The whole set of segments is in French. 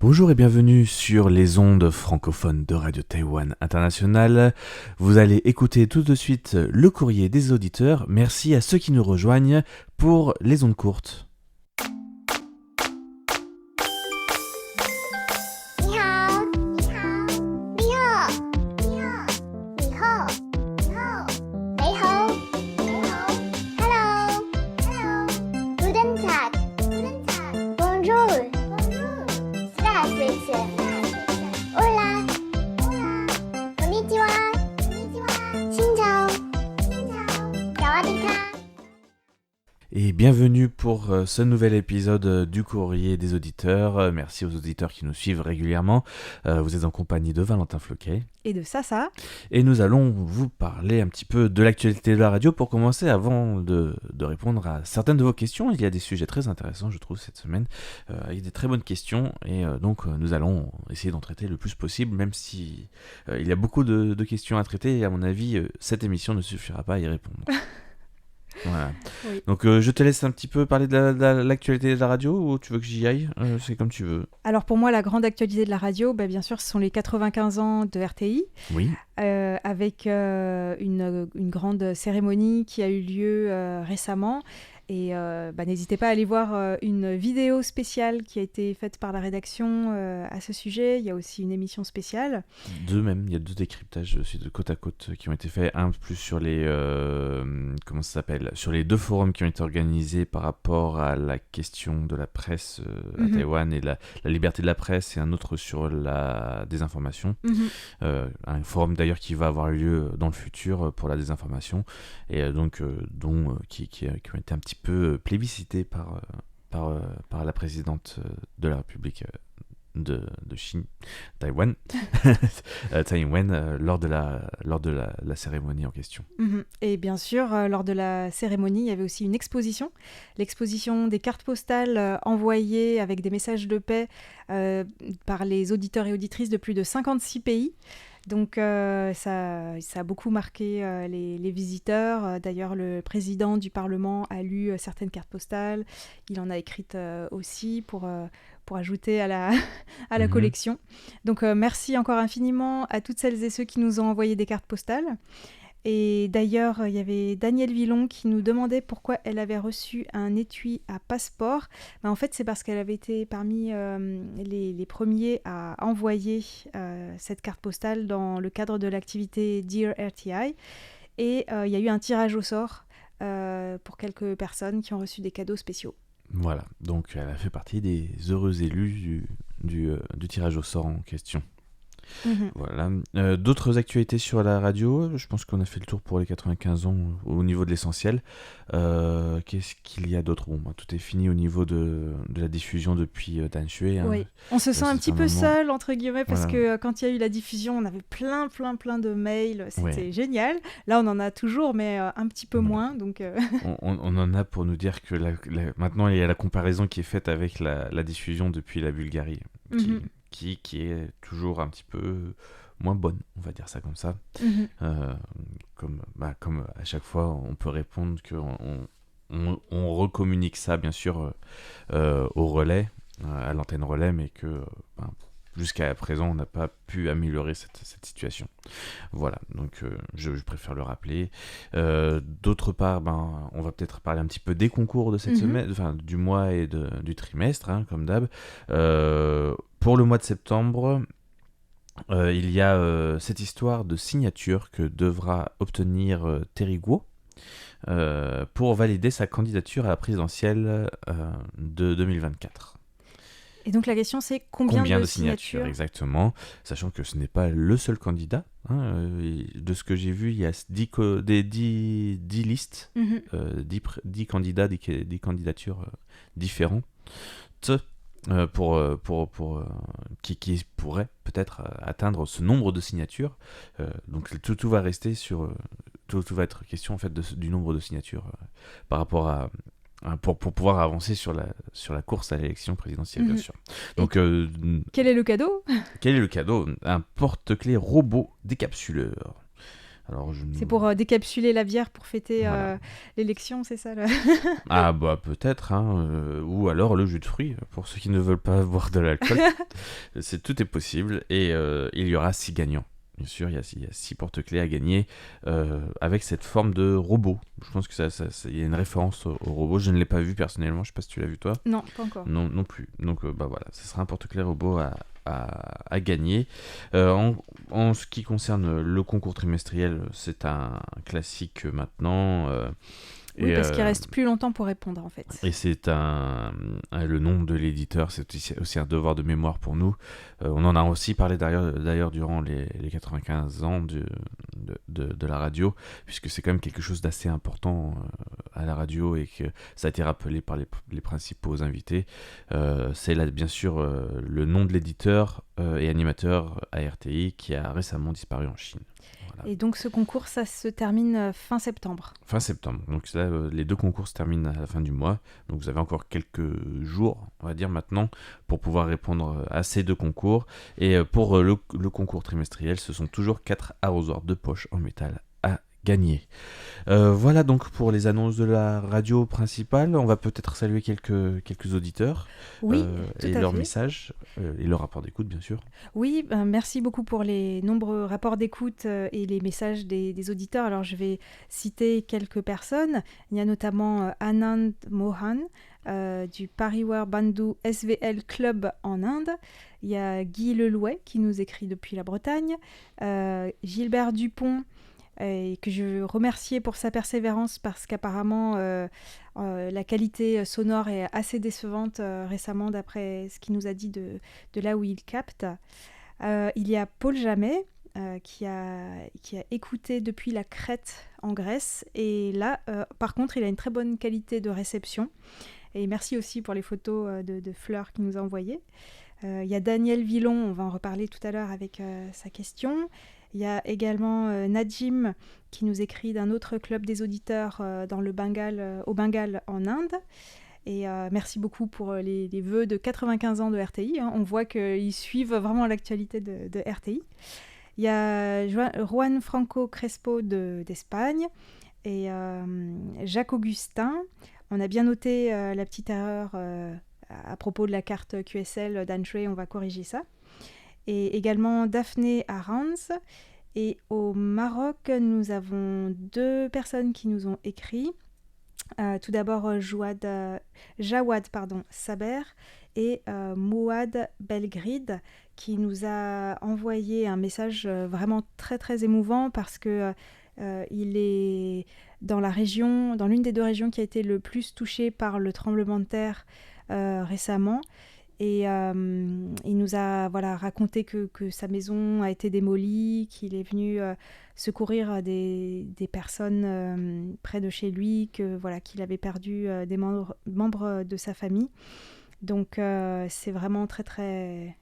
Bonjour et bienvenue sur les ondes francophones de Radio Taïwan International. Vous allez écouter tout de suite le courrier des auditeurs. Merci à ceux qui nous rejoignent pour les ondes courtes. 你好，你好，你好，你好，你好，你好，你好，你好，Hello, Hello, Guten Tag, Guten Tag, Bonjour, Bonjour, Здравствуйте, Hola, Hola, Konnichiwa, Konnichiwa, Xin chào, Xin chào, Sawadee ka. Et bienvenue pour ce nouvel épisode du courrier des auditeurs. Merci aux auditeurs qui nous suivent régulièrement. Vous êtes en compagnie de Valentin Floquet. Et de ça. Et nous allons vous parler un petit peu de l'actualité de la radio. Pour commencer, avant de répondre à certaines de vos questions, il y a des sujets très intéressants, je trouve, cette semaine. Il y a des très bonnes questions et donc nous allons essayer d'en traiter le plus possible, même si il y a beaucoup de questions à traiter et à mon avis, cette émission ne suffira pas à y répondre. Voilà. Oui. Donc je te laisse un petit peu parler de l'actualité de la radio ou tu veux que j'y aille c'est comme tu veux. Alors pour moi, la grande actualité de la radio, bien sûr, ce sont les 95 ans de RTI, Oui. avec une grande cérémonie qui a eu lieu récemment. Et n'hésitez pas à aller voir une vidéo spéciale qui a été faite par la rédaction à ce sujet. Il y a aussi une émission spéciale. Il y a deux décryptages de côte à côte qui ont été faits. Un plus sur les sur les deux forums qui ont été organisés par rapport à la question de la presse à Taïwan et la liberté de la presse, et un autre sur la désinformation. Un forum d'ailleurs qui va avoir lieu dans le futur pour la désinformation et qui ont été un petit peu plébiscité par la présidente de la République de Chine, Taïwan, Taïwan, lors de la cérémonie en question. Et bien sûr, lors de la cérémonie, il y avait aussi une exposition. L'exposition des cartes postales envoyées avec des messages de paix par les auditeurs et auditrices de plus de 56 pays. Donc ça a beaucoup marqué les visiteurs. D'ailleurs, le président du Parlement a lu certaines cartes postales. Il en a écrites aussi pour ajouter à la collection. Donc merci encore infiniment à toutes celles et ceux qui nous ont envoyé des cartes postales. Et d'ailleurs, il y avait Danielle Villon qui nous demandait pourquoi elle avait reçu un étui à passeport. En fait, c'est parce qu'elle avait été parmi les premiers à envoyer cette carte postale dans le cadre de l'activité Dear RTI. Et il y a eu un tirage au sort pour quelques personnes qui ont reçu des cadeaux spéciaux. Voilà, donc elle a fait partie des heureux élus du tirage au sort en question. Voilà. D'autres actualités sur la radio, je pense qu'on a fait le tour pour les 95 ans au niveau de l'essentiel. Qu'est-ce qu'il y a d'autre ? Tout est fini au niveau de la diffusion depuis Dan Shui. Oui. On se sent un petit peu seul, entre guillemets, parce Voilà. que quand il y a eu la diffusion, on avait plein de mails, c'était génial. Là, on en a toujours, mais un petit peu moins. Donc, on en a pour nous dire que maintenant, il y a la comparaison qui est faite avec la diffusion depuis la Bulgarie, qui est toujours un petit peu moins bonne, on va dire ça comme ça. Comme à chaque fois, on peut répondre qu'on recommunique ça, bien sûr, au relais, à l'antenne relais, mais que jusqu'à présent, on n'a pas pu améliorer cette situation. Voilà, donc je préfère le rappeler. D'autre part, on va peut-être parler un petit peu des concours de cette semaine, enfin du mois et du trimestre, comme d'hab. Pour le mois de septembre, il y a cette histoire de signature que devra obtenir Terry Guo pour valider sa candidature à la présidentielle de 2024. Et donc la question c'est combien de signatures exactement, sachant que ce n'est pas le seul candidat. De ce que j'ai vu, il y a 10 listes, 10 candidats, 10 candidatures différentes qui pourraient peut-être atteindre ce nombre de signatures. Donc tout va rester sur... tout va être question en fait du nombre de signatures par rapport à... Pour pouvoir avancer sur la course à l'élection présidentielle, bien sûr. Donc, quel est le cadeau ? Quel est le cadeau ? Un porte-clés robot décapsuleur. Alors, C'est pour décapsuler la bière pour fêter Voilà. l'élection, c'est ça Ah bah peut-être, hein, ou alors le jus de fruits, pour ceux qui ne veulent pas boire de l'alcool. Tout est possible, et il y aura 6 gagnants. Bien sûr, il y a 6 porte-clés à gagner avec cette forme de robot. Je pense que il y a une référence au robot. Je ne l'ai pas vu personnellement, je sais pas si tu l'as vu toi. Non, pas encore. Non plus. Donc bah voilà, ce sera un porte-clés robot à gagner. En ce qui concerne le concours trimestriel, c'est un classique maintenant. Oui, parce qu'il reste plus longtemps pour répondre, en fait. Et c'est le nom de l'éditeur, c'est aussi un devoir de mémoire pour nous. On en a aussi parlé d'ailleurs durant les 95 ans de la radio, puisque c'est quand même quelque chose d'assez important à la radio, et que ça a été rappelé par les principaux invités. C'est là, bien sûr, le nom de l'éditeur et animateur à RTI qui a récemment disparu en Chine. Voilà. Et donc ce concours, ça se termine fin septembre. Fin septembre. Donc là, les 2 concours se terminent à la fin du mois. Donc vous avez encore quelques jours, on va dire maintenant, pour pouvoir répondre à ces 2 concours. Et pour le concours trimestriel, ce sont toujours 4 arrosoirs de poche en métal à gagner. Voilà donc pour les annonces de la radio principale. On va peut-être saluer quelques auditeurs Oui, tout et à leurs fait. messages et leur rapport d'écoute, bien sûr. Oui, merci beaucoup pour les nombreux rapports d'écoute et les messages des auditeurs. Alors, je vais citer quelques personnes. Il y a notamment Anand Mohan du Pariwar Bandhu SVL Club en Inde. Il y a Guy Lelouet qui nous écrit depuis la Bretagne. Gilbert Dupont, et que je veux remercier pour sa persévérance, parce qu'apparemment la qualité sonore est assez décevante récemment, d'après ce qu'il nous a dit de là où il capte. Il y a Paul Jamet qui a écouté depuis la Crète en Grèce, et là par contre il a une très bonne qualité de réception, et merci aussi pour les photos de fleurs qu'il nous a envoyées. Il y a Daniel Villon, on va en reparler tout à l'heure avec sa question. Il y a également Najim qui nous écrit d'un autre club des auditeurs dans le Bengale, au Bengale en Inde. Et merci beaucoup pour les vœux de 95 ans de RTI. On voit qu'ils suivent vraiment l'actualité de RTI. Il y a Juan Franco Crespo d'Espagne et Jacques Augustin. On a bien noté la petite erreur à propos de la carte QSL d'Antrey, on va corriger ça. Et également Daphné Arans. Et au Maroc, nous avons 2 personnes qui nous ont écrit. Tout d'abord Jawad Saber et Mouad Belgride, qui nous a envoyé un message vraiment très très émouvant, parce que il est dans l'une des 2 régions qui a été le plus touchée par le tremblement de terre récemment. Et il nous a raconté que sa maison a été démolie, qu'il est venu secourir des personnes près de chez lui, qu'il avait perdu des membres de sa famille. Donc c'est vraiment très très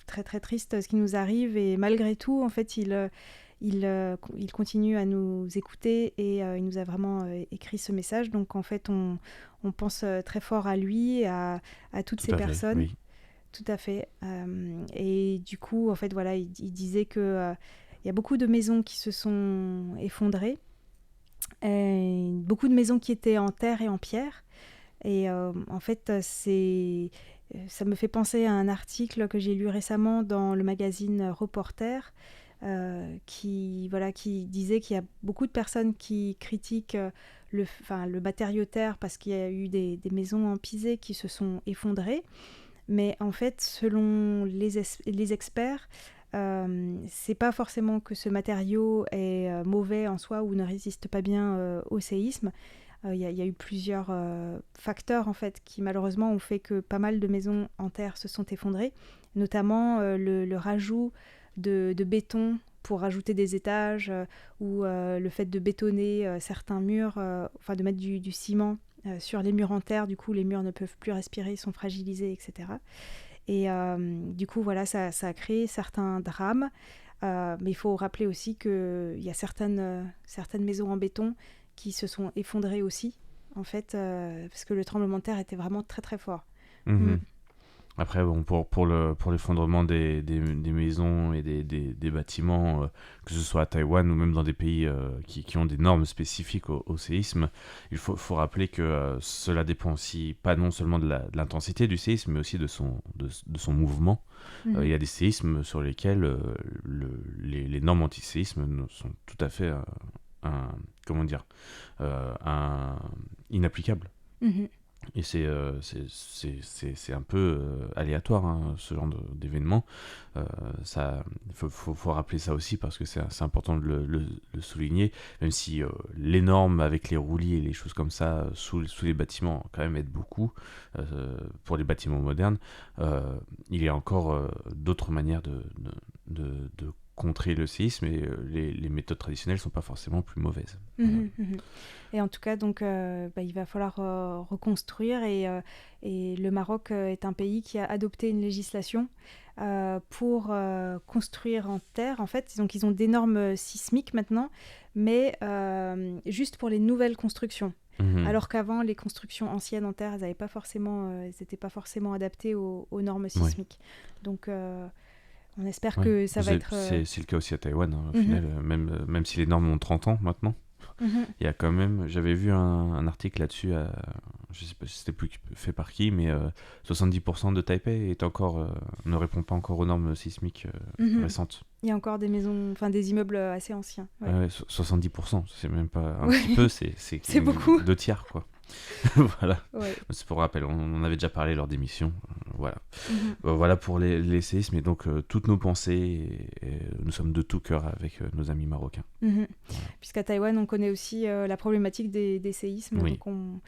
très très triste ce qui nous arrive, et malgré tout en fait il continue à nous écouter, et il nous a vraiment écrit ce message. Donc en fait on pense très fort à lui, à toutes ces personnes. Oui. Tout à fait. Et du coup, en fait, il disait que il y a beaucoup de maisons qui se sont effondrées, et beaucoup de maisons qui étaient en terre et en pierre. Et en fait, ça me fait penser à un article que j'ai lu récemment dans le magazine Reporter, qui disait qu'il y a beaucoup de personnes qui critiquent le matériau-terre, parce qu'il y a eu des maisons en pisé qui se sont effondrées. Mais en fait, selon les experts, c'est pas forcément que ce matériau est mauvais en soi ou ne résiste pas bien au séisme. Il y a eu plusieurs facteurs en fait qui malheureusement ont fait que pas mal de maisons en terre se sont effondrées, notamment le rajout de béton pour rajouter des étages, ou le fait de bétonner certains murs, de mettre du ciment sur les murs en terre. Du coup les murs ne peuvent plus respirer, ils sont fragilisés, etc. Et du coup ça a créé certains drames, mais il faut rappeler aussi qu'il y a certaines maisons en béton qui se sont effondrées aussi, en fait, parce que le tremblement de terre était vraiment très très fort. Mmh. Après, bon, pour l'effondrement des maisons et des bâtiments, que ce soit à Taïwan ou même dans des pays qui ont des normes spécifiques au séisme, il faut rappeler que cela dépend aussi pas non seulement de l'intensité du séisme, mais aussi de son mouvement. Il y a des séismes sur lesquels les normes anti-séisme sont tout à fait comment dire, inapplicables. Mhm. Et c'est un peu aléatoire, hein, ce genre d'événement. Faut rappeler ça aussi parce que c'est important de le souligner, même si les normes avec les roulis et les choses comme ça sous les bâtiments quand même aident beaucoup pour les bâtiments modernes. Il y a encore d'autres manières de contrer le séisme et les méthodes traditionnelles sont pas forcément plus mauvaises. Mhm, mhm. Et en tout cas, donc, il va falloir reconstruire et le Maroc est un pays qui a adopté une législation pour construire en terre. En fait, donc, ils ont des normes sismiques maintenant, mais juste pour les nouvelles constructions. Alors qu'avant, les constructions anciennes en terre, elles n'étaient pas forcément adaptées aux normes sismiques. Donc, on espère que ça va être... C'est le cas aussi à Taïwan, hein, au final, même si les normes ont 30 ans maintenant. Il y a quand même, j'avais vu un article là-dessus, je sais pas si c'était plus fait par qui, mais 70% de Taipei ne répond pas encore aux normes sismiques récentes. Il y a encore des maisons, enfin des immeubles assez anciens. Ouais. 70%, c'est même pas un petit peu, c'est beaucoup. 2 tiers, quoi. Voilà. Ouais. C'est pour rappel, on en avait déjà parlé lors d'émissions. Voilà. Voilà pour les séismes, et donc toutes nos pensées, et nous sommes de tout cœur avec nos amis marocains. Voilà. Puisqu'à Taïwan, on connaît aussi la problématique des séismes, oui. Donc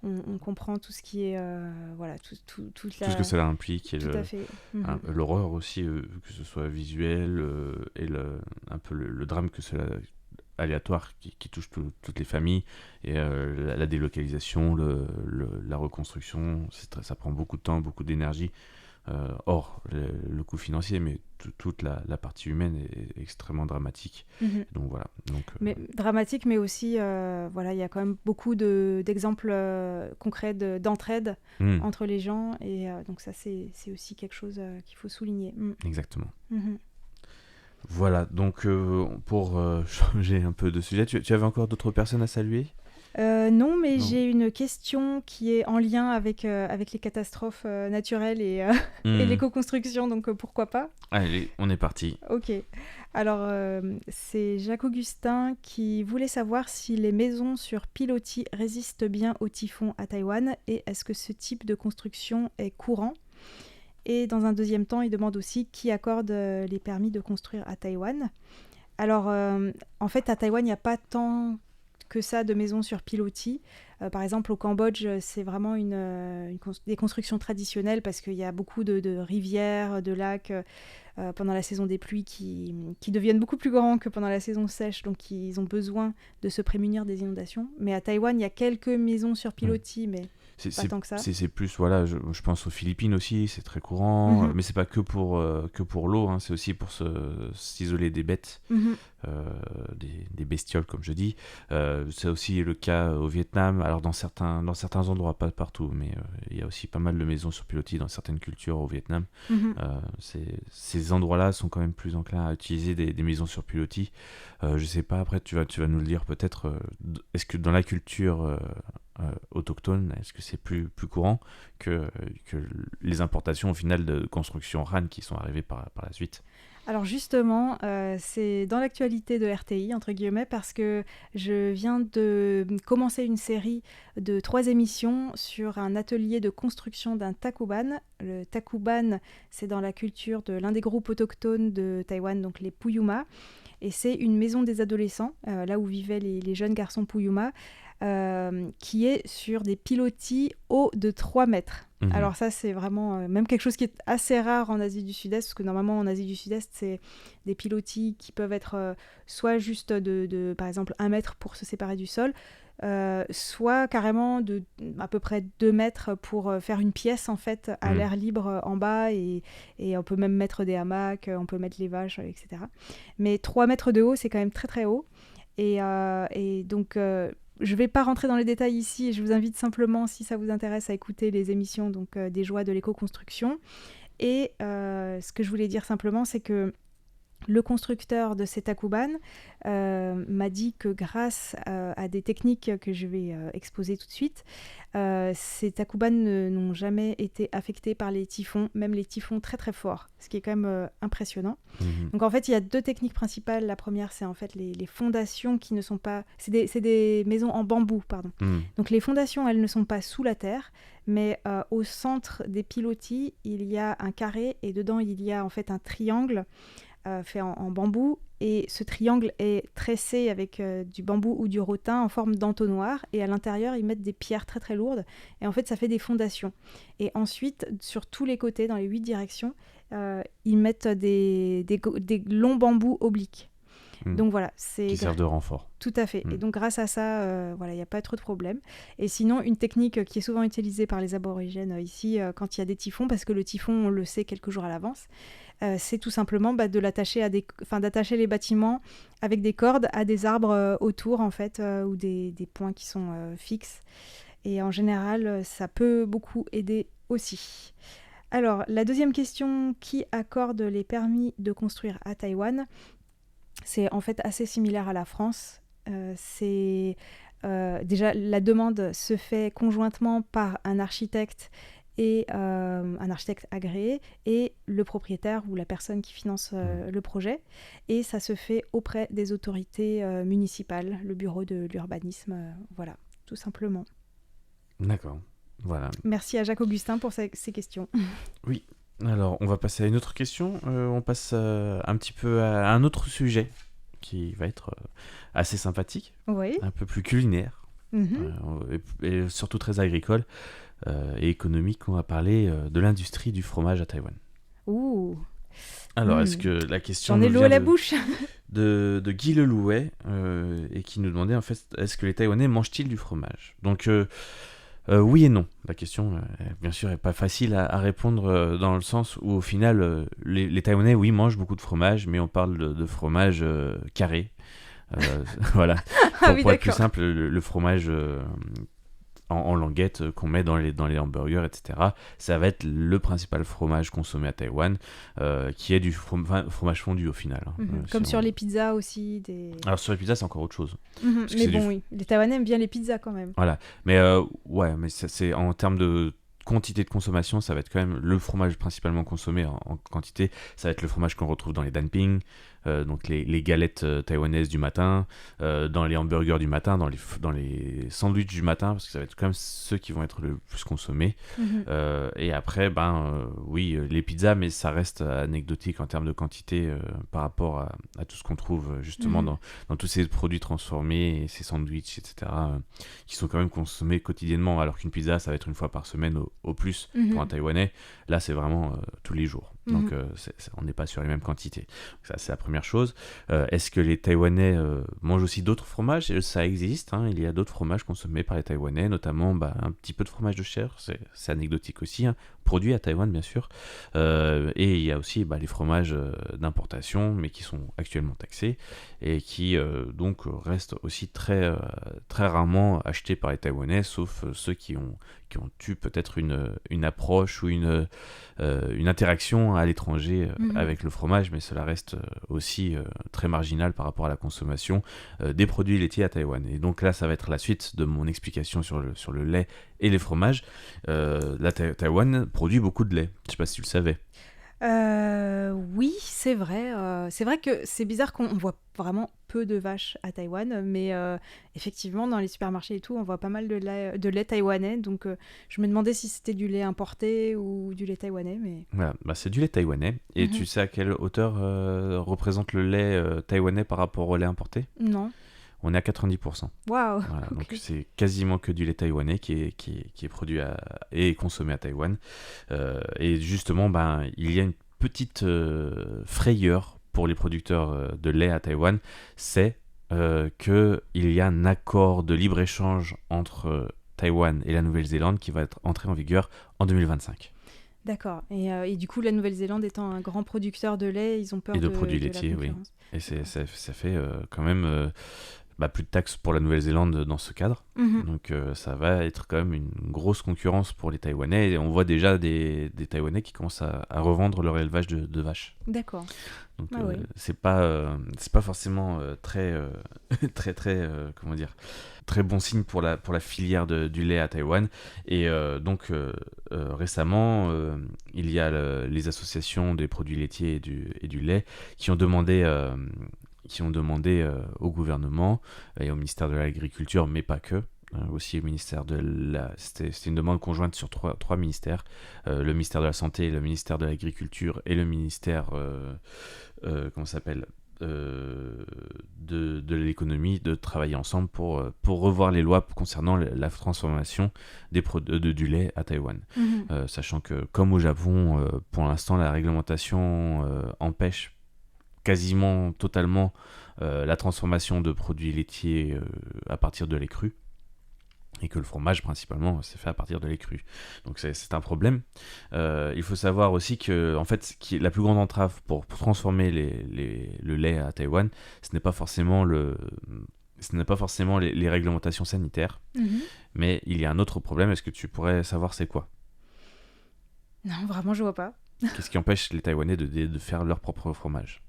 on comprend tout ce qui est tout ce que cela implique, et tout à fait. l'horreur aussi, que ce soit visuel et un peu le drame que cela aléatoire qui touche toutes les familles, et la délocalisation, la reconstruction, ça prend beaucoup de temps, beaucoup d'énergie, hors le coût financier, mais toute la partie humaine est extrêmement dramatique. Donc voilà. Mais dramatique, mais aussi il y a quand même beaucoup d'exemples concrets d'entraide entre les gens, et donc ça c'est aussi quelque chose qu'il faut souligner. Exactement. Voilà, donc pour changer un peu de sujet, tu avais encore d'autres personnes à saluer ? Non, mais j'ai une question qui est en lien avec les catastrophes naturelles et l'éco-construction, donc pourquoi pas ? Allez, on est parti. Ok. Alors, c'est Jacques-Augustin qui voulait savoir si les maisons sur pilotis résistent bien au typhon à Taïwan, et est-ce que ce type de construction est courant ? Et dans un deuxième temps, il demande aussi qui accorde les permis de construire à Taïwan. Alors, en fait, à Taïwan, il n'y a pas tant que ça de maisons sur pilotis. Par exemple, au Cambodge, c'est vraiment des constructions traditionnelles parce qu'il y a beaucoup de rivières, de lacs pendant la saison des pluies qui deviennent beaucoup plus grands que pendant la saison sèche, donc ils ont besoin de se prémunir des inondations. Mais à Taïwan, il y a quelques maisons sur pilotis, mais pas tant que ça. C'est plus, voilà, je pense aux Philippines aussi, c'est très courant, mais c'est pas que pour l'eau, hein, c'est aussi pour s'isoler des bêtes, des bestioles comme je dis. C'est aussi le cas au Vietnam, alors dans certains endroits, pas partout, mais il y a aussi pas mal de maisons sur pilotis dans certaines cultures au Vietnam. Ces endroits-là sont quand même plus enclins à utiliser des maisons sur pilotis. Je sais pas, après tu vas nous le dire peut-être, est-ce que dans la culture autochtone, est-ce que c'est plus courant que les importations au final de construction RAN qui sont arrivées par la suite? Alors justement, c'est dans l'actualité de RTI, entre guillemets, parce que je viens de commencer une série de 3 émissions sur un atelier de construction d'un takuban. Le takuban, c'est dans la culture de l'un des groupes autochtones de Taïwan, donc les Puyuma, et c'est une maison des adolescents, là où vivaient les jeunes garçons Puyuma, qui est sur des pilotis hauts de 3 mètres. Alors ça, c'est vraiment même quelque chose qui est assez rare en Asie du Sud-Est, parce que normalement en Asie du Sud-Est, c'est des pilotis qui peuvent être soit juste de par exemple 1 mètre pour se séparer du sol, soit carrément de à peu près 2 mètres pour faire une pièce en fait à l'air libre en bas, et on peut même mettre des hamacs, on peut mettre les vaches, etc. Mais 3 mètres de haut, c'est quand même très très haut, et donc je ne vais pas rentrer dans les détails ici, et je vous invite simplement, si ça vous intéresse, à écouter les émissions donc, des joies de l'éco-construction. Et ce que je voulais dire simplement, c'est que le constructeur de ces Takuban m'a dit que grâce à des techniques que je vais exposer tout de suite, ces Takuban n'ont jamais été affectés par les typhons, même les typhons très très forts, ce qui est quand même impressionnant. Donc en fait, il y a 2 techniques principales. La première, c'est en fait les fondations qui ne sont pas... C'est des maisons en bambou, pardon. Donc les fondations, elles ne sont pas sous la terre, mais au centre des pilotis, il y a un carré et dedans, il y a en fait un triangle fait en bambou, et ce triangle est tressé avec du bambou ou du rotin en forme d'entonnoir, et à l'intérieur ils mettent des pierres très très lourdes, et en fait ça fait des fondations. Et ensuite sur tous les côtés, dans les 8 directions, ils mettent des longs bambous obliques. Donc voilà, c'est qui servent de renfort. Tout à fait. Et donc grâce à ça, voilà, il n'y a pas trop de problème. Et sinon, une technique qui est souvent utilisée par les aborigènes ici quand il y a des typhons, parce que le typhon, on le sait quelques jours à l'avance, c'est tout simplement de l'attacher d'attacher les bâtiments avec des cordes à des arbres autour en fait, ou des points qui sont fixes. Et en général, ça peut beaucoup aider aussi. Alors, la deuxième question, qui accorde les permis de construire à Taïwan ? C'est en fait assez similaire à la France. Déjà, la demande se fait conjointement par un architecte et un architecte agréé et le propriétaire ou la personne qui finance le projet. Et ça se fait auprès des autorités municipales, le bureau de l'urbanisme, voilà, tout simplement. D'accord, voilà. Merci à Jacques Augustin pour ces questions. Oui. Alors, on va passer à une autre question. On passe un petit peu à un autre sujet qui va être assez sympathique, oui. Un peu plus culinaire, et surtout très agricole et économique. On va parler de l'industrie du fromage à Taïwan. Ouh. Alors, est-ce que la question j'en ai l'eau à la bouche de Guy Lelouet, et qui nous demandait en fait, est-ce que les Taïwanais mangent-ils du fromage ? Donc oui et non. La question, bien sûr, n'est pas facile à répondre dans le sens où, au final, les Taïwanais, oui, mangent beaucoup de fromage, mais on parle de fromage carré. Voilà. Pour être plus simple, le fromage en languette qu'on met dans les hamburgers, etc. Ça va être le principal fromage consommé à Taïwan, qui est du fromage fondu au final. Comme sur les pizzas aussi. Alors sur les pizzas, c'est encore autre chose. Mais bon, oui, les Taïwanais aiment bien les pizzas quand même. Voilà, mais ouais, mais c'est en termes de quantité de consommation, ça va être quand même le fromage principalement consommé en quantité. Ça va être le fromage qu'on retrouve dans les danping, donc les galettes taïwanaises du matin, dans les hamburgers du matin, dans les sandwichs du matin, parce que ça va être quand même ceux qui vont être le plus consommés. Et après, oui, les pizzas, mais ça reste anecdotique en termes de quantité par rapport à tout ce qu'on trouve justement dans tous ces produits transformés, et ces sandwichs, etc., qui sont quand même consommés quotidiennement, alors qu'une pizza, ça va être une fois par semaine au plus pour un Taïwanais. Là, c'est vraiment tous les jours. Donc, on n'est pas sur les mêmes quantités. Donc, ça, c'est la première chose. Est-ce que les Taïwanais mangent aussi d'autres fromages ? Ça existe. Il y a d'autres fromages consommés par les Taïwanais, notamment un petit peu de fromage de chèvre. C'est anecdotique aussi. Produit à Taïwan, bien sûr. Et il y a aussi les fromages d'importation, mais qui sont actuellement taxés et qui donc restent aussi très, très rarement achetés par les Taïwanais, sauf ceux qui ont eu peut-être une approche ou une interaction à l'étranger avec le fromage, mais cela reste aussi très marginal par rapport à la consommation des produits laitiers à Taïwan. Et donc là, ça va être la suite de mon explication sur le lait et les fromages. Taïwan produit beaucoup de lait. Je ne sais pas si tu le savais. Oui, c'est vrai. C'est vrai que c'est bizarre qu'on voit vraiment peu de vaches à Taïwan, mais effectivement, dans les supermarchés et tout, on voit pas mal de lait taïwanais. Donc, je me demandais si c'était du lait importé ou du lait taïwanais. Mais... Voilà, c'est du lait taïwanais. Et tu sais à quelle hauteur représente le lait taïwanais par rapport au lait importé ? Non. On est à 90%. Waouh. Voilà, donc c'est quasiment que du lait taïwanais qui est produit et consommé à Taïwan. Et justement, il y a une petite frayeur pour les producteurs de lait à Taïwan, c'est qu'il y a un accord de libre-échange entre Taïwan et la Nouvelle-Zélande qui va être entré en vigueur en 2025. D'accord. Et du coup, la Nouvelle-Zélande étant un grand producteur de lait, ils ont peur de produits laitiers, oui. Et ça fait quand même plus de taxes pour la Nouvelle-Zélande dans ce cadre. Donc ça va être quand même une grosse concurrence pour les Taïwanais. Et on voit déjà des Taïwanais qui commencent à revendre leur élevage de vaches. D'accord. Donc Oui. c'est pas forcément très comment dire, très bon signe pour la filière du lait à Taïwan. Et donc récemment il y a les associations des produits laitiers et du lait qui ont demandé au gouvernement et au ministère de l'Agriculture, mais pas que, aussi au ministère c'était une demande conjointe sur trois ministères, le ministère de la Santé, le ministère de l'Agriculture et le ministère comment ça s'appelle, de l'économie, de travailler ensemble pour revoir les lois concernant la transformation du lait à Taïwan. Sachant que, comme au Japon, pour l'instant, la réglementation empêche quasiment totalement la transformation de produits laitiers à partir de lait cru, et que le fromage principalement c'est fait à partir de lait cru. Donc c'est un problème. Il faut savoir aussi que en fait, la plus grande entrave pour transformer le lait à Taïwan, ce n'est pas forcément les réglementations sanitaires, mais il y a un autre problème. Est-ce que tu pourrais savoir c'est quoi? Non, vraiment, je vois pas. Qu'est-ce qui empêche les Taïwanais de faire leur propre fromage?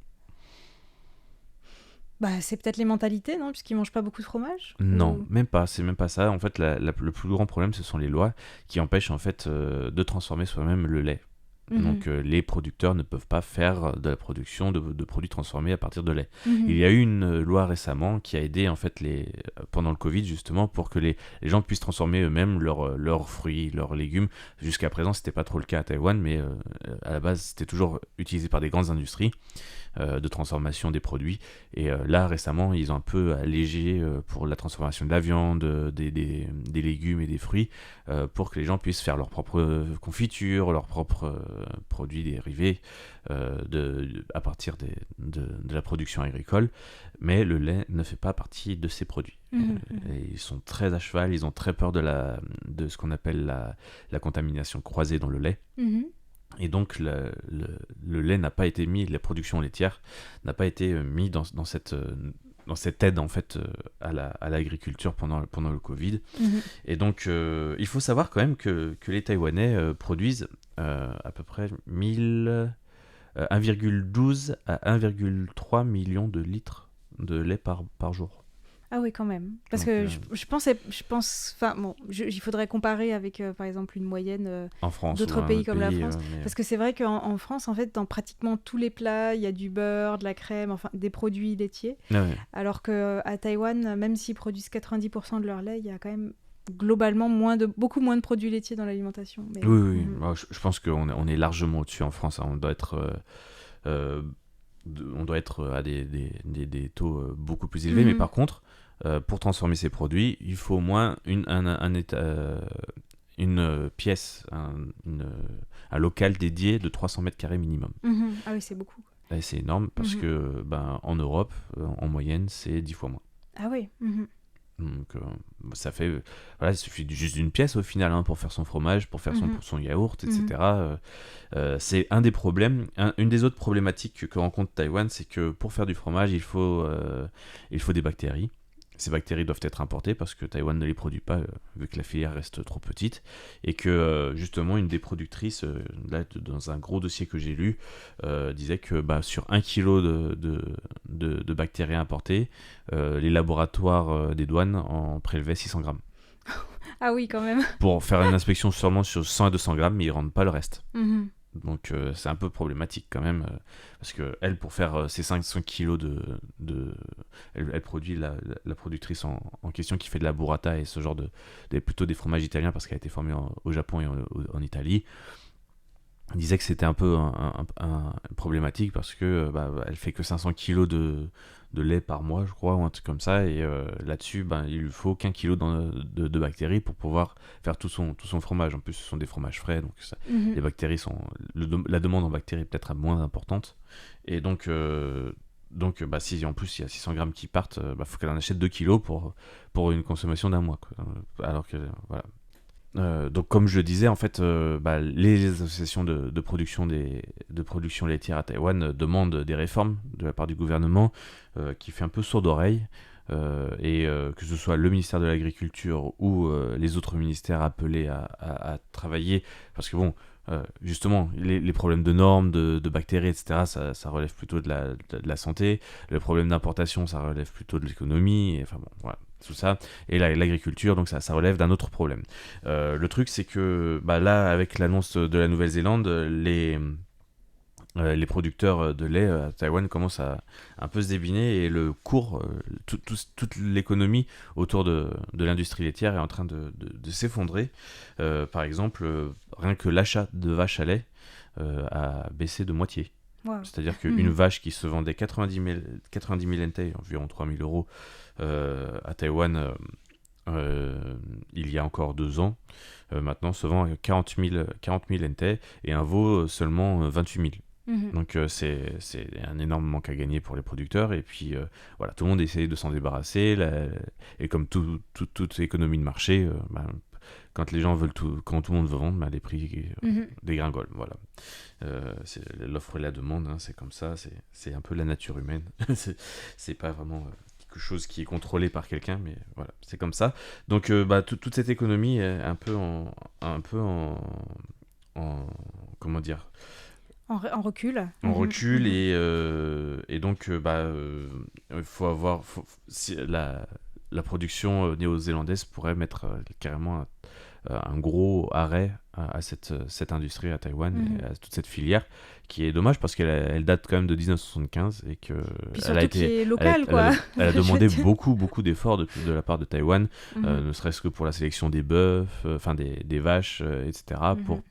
C'est peut-être les mentalités, non? Puisqu'ils mangent pas beaucoup de fromage? Non, même pas. C'est même pas ça. En fait, le plus grand problème, ce sont les lois qui empêchent en fait de transformer soi-même le lait. Donc les producteurs ne peuvent pas faire de la production de produits transformés à partir de lait. Il y a eu une loi récemment qui a aidé en fait pendant le Covid justement pour que les gens puissent transformer eux-mêmes leurs fruits, leurs légumes. Jusqu'à présent, c'était pas trop le cas à Taïwan, mais à la base, c'était toujours utilisé par des grandes industries de transformation des produits. Et là, récemment, ils ont un peu allégé pour la transformation de la viande, des légumes et des fruits, pour que les gens puissent faire leurs propres confitures, leurs propres produits dérivés à partir de la production agricole. Mais le lait ne fait pas partie de ces produits. Et ils sont très à cheval, ils ont très peur de ce qu'on appelle la contamination croisée dans le lait. Et donc le lait n'a pas été mis, la production laitière n'a pas été mis dans cette aide en fait à l'agriculture pendant le Covid. Et donc il faut savoir quand même que les Taïwanais produisent à peu près 1,12 à 1,3 million de litres de lait par jour. Ah oui, quand même. Parce Donc, que je pense, enfin bon, il faudrait comparer avec, par exemple, une moyenne en France, d'autres pays comme la pays, France. Parce que c'est vrai qu'en France, en fait, dans pratiquement tous les plats, il y a du beurre, de la crème, enfin des produits laitiers. Alors qu'à Taïwan, même s'ils produisent 90% de leur lait, il y a quand même globalement beaucoup moins de produits laitiers dans l'alimentation. Mais... Oui. Moi, je pense qu'on est largement au-dessus en France. On doit être à des taux beaucoup plus élevés, mais par contre, pour transformer ces produits, il faut au moins une pièce, un local dédié de 300 mètres carrés minimum. Ah oui, c'est beaucoup. Et c'est énorme parce que en Europe, en moyenne, c'est 10 fois moins. Ah oui. Donc ça fait, voilà, il suffit juste d'une pièce au final pour faire son fromage, pour faire son yaourt, etc. C'est un des problèmes. Une des autres problématiques que rencontre Taïwan, c'est que pour faire du fromage, il faut des bactéries. Ces bactéries doivent être importées parce que Taïwan ne les produit pas, vu que la filière reste trop petite, et que justement une des productrices, là, dans un gros dossier que j'ai lu, disait que sur 1 kilo de bactéries importées, les laboratoires des douanes en prélevaient 600 grammes. Ah oui, quand même. Pour faire une inspection seulement sur 100 à 200 grammes, mais ils ne rendent pas le reste. Donc c'est un peu problématique quand même, parce qu'elle, pour faire ces 500 kilos elle produit la productrice en question qui fait de la burrata et ce genre plutôt des fromages italiens, parce qu'elle a été formée au Japon et en Italie. Elle disait que c'était un peu un problématique parce que elle fait que 500 kilos de lait par mois, je crois, ou un truc comme ça, et là-dessus il lui faut qu'un kilo de bactéries pour pouvoir faire tout son fromage. En plus ce sont des fromages frais, donc les bactéries la demande en bactéries est peut-être moins importante, et donc si en plus il y a 600 grammes qui partent, faut qu'elle en achète 2 kilos pour une consommation d'un mois, quoi. Alors que voilà. Donc comme je le disais, en fait, les associations de production laitière à Taïwan demandent des réformes de la part du gouvernement, qui fait un peu sourd d'oreille. que ce soit le ministère de l'Agriculture ou les autres ministères appelés à travailler, parce que bon, justement, les problèmes de normes, de bactéries, etc., ça relève plutôt de la santé. Le problème d'importation, ça relève plutôt de l'économie. Et, enfin bon, voilà, tout ça. Et l'agriculture, donc ça relève d'un autre problème. Le truc, c'est que là, avec l'annonce de la Nouvelle-Zélande, les producteurs de lait à Taïwan commencent à un peu se débiner et le cours, toute l'économie autour de l'industrie laitière est en train de s'effondrer. Par exemple, rien que l'achat de vaches à lait a baissé de moitié. Wow. C'est-à-dire qu'une vache qui se vendait 90 000 NT, environ 3 000 euros, à Taïwan il y a encore 2 ans, maintenant se vend à 40 000 NT et un veau seulement 28 000. Donc c'est un énorme manque à gagner pour les producteurs et puis voilà, tout le monde essaie de s'en débarrasser et comme toute économie de marché, quand les gens veulent quand tout le monde veut vendre, les prix dégringolent, voilà. C'est l'offre et la demande, hein, c'est comme ça, c'est un peu la nature humaine. c'est pas vraiment quelque chose qui est contrôlé par quelqu'un, mais voilà, c'est comme ça. Donc toute cette économie est un peu en comment dire, en recul. En recul et donc il faut avoir la production néo-zélandaise pourrait mettre carrément un gros arrêt à cette industrie à Taïwan et à toute cette filière, qui est dommage parce qu'elle date quand même de 1975 et que elle a été qui est local, quoi. Elle a demandé beaucoup d'efforts de la part de Taïwan, ne serait-ce que pour la sélection des bœufs, des vaches, etc.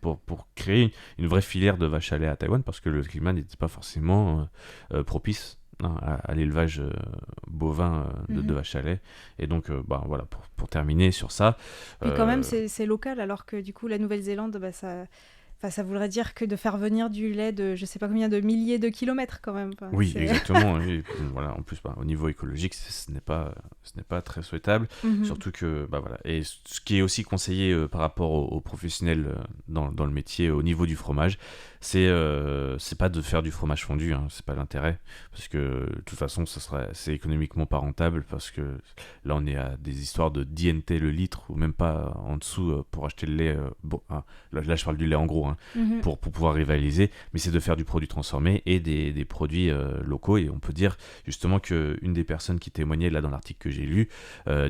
pour créer une vraie filière de vaches à lait à Taïwan, parce que le climat n'était pas forcément propice à l'élevage bovin de vaches à lait. Et donc voilà, pour terminer sur ça, et quand même c'est local, alors que du coup la Nouvelle-Zélande, ça voudrait dire que de faire venir du lait de je sais pas combien de milliers de kilomètres quand même. Oui, exactement. Et, voilà, en plus, au niveau écologique, ce n'est pas très souhaitable. Surtout que, voilà. Et ce qui est aussi conseillé par rapport aux professionnels dans le métier au niveau du fromage, c'est pas de faire du fromage fondu, hein, c'est pas l'intérêt, parce que de toute façon, c'est économiquement pas rentable, parce que là, on est à des histoires de 10 NT le litre, ou même pas en dessous pour acheter le lait. Là, je parle du lait en gros. Hein, pour pouvoir rivaliser, mais c'est de faire du produit transformé et des produits locaux. Et on peut dire justement qu'une des personnes qui témoignait là dans l'article que j'ai lu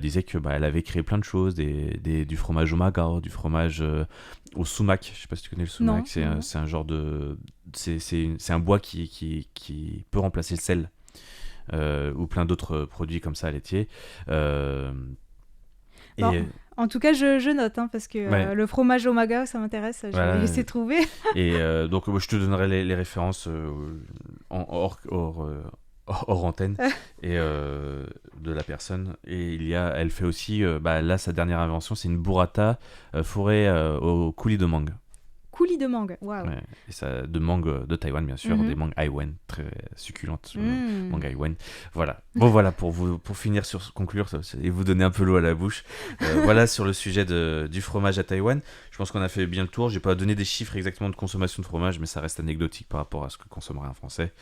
disait que elle avait créé plein de choses, du fromage au magar, du fromage au sumac. Je sais pas si tu connais le sumac. C'est un genre de c'est un bois qui peut remplacer le sel, ou plein d'autres produits comme ça laitiers. En tout cas, je note, hein, parce que le fromage au maga, ça m'intéresse, je vais essayer de trouver. Et donc, je te donnerai les références hors antenne et de la personne. Et elle fait aussi, là, sa dernière invention, c'est une burrata fourrée au coulis de mangue. Coulis de mangue, waouh. Ouais, et ça, de mangue de Taïwan, bien sûr, des mangues Aiwan, très succulentes, mangue Aiwan. Voilà. Bon, voilà, pour finir conclure et vous donner un peu l'eau à la bouche. Voilà sur le sujet du fromage à Taïwan. Je pense qu'on a fait bien le tour. J'ai pas donné des chiffres exactement de consommation de fromage, mais ça reste anecdotique par rapport à ce que consommerait un Français.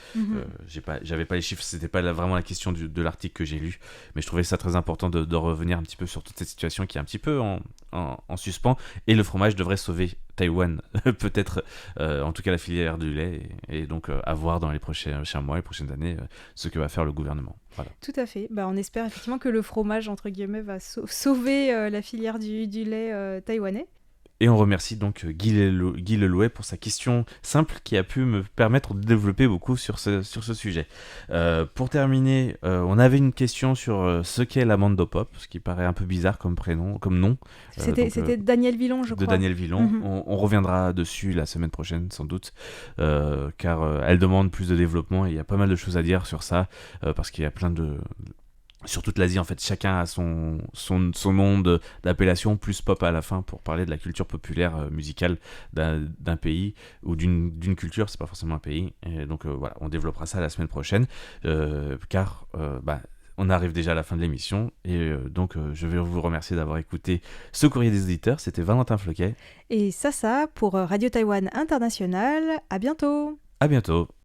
J'avais pas les chiffres, c'était pas vraiment la question de l'article que j'ai lu, mais je trouvais ça très important de revenir un petit peu sur toute cette situation qui est un petit peu en suspens, et le fromage devrait sauver Taïwan, peut-être, en tout cas la filière du lait, et donc à voir dans les prochains mois, les prochaines années, ce que va faire le gouvernement. Voilà. Tout à fait. On espère effectivement que le fromage, entre guillemets, va sauver la filière du lait taïwanais. Et on remercie donc Guy Lelouet pour sa question simple qui a pu me permettre de développer beaucoup sur ce sujet. Pour terminer, on avait une question sur ce qu'est la Mandopop, ce qui paraît un peu bizarre comme nom. C'était Daniel Villon, je crois. De Daniel Villon. On reviendra dessus la semaine prochaine, sans doute, car elle demande plus de développement et il y a pas mal de choses à dire sur ça, parce qu'il y a plein de... Sur toute l'Asie, en fait, chacun a son nom d'appellation, plus pop à la fin, pour parler de la culture populaire musicale d'un pays ou d'une culture, c'est pas forcément un pays. Et donc voilà, on développera ça la semaine prochaine, car on arrive déjà à la fin de l'émission, et donc je vais vous remercier d'avoir écouté ce courrier des auditeurs. C'était Valentin Floquet. Et ça pour Radio Taïwan International. À bientôt. À bientôt.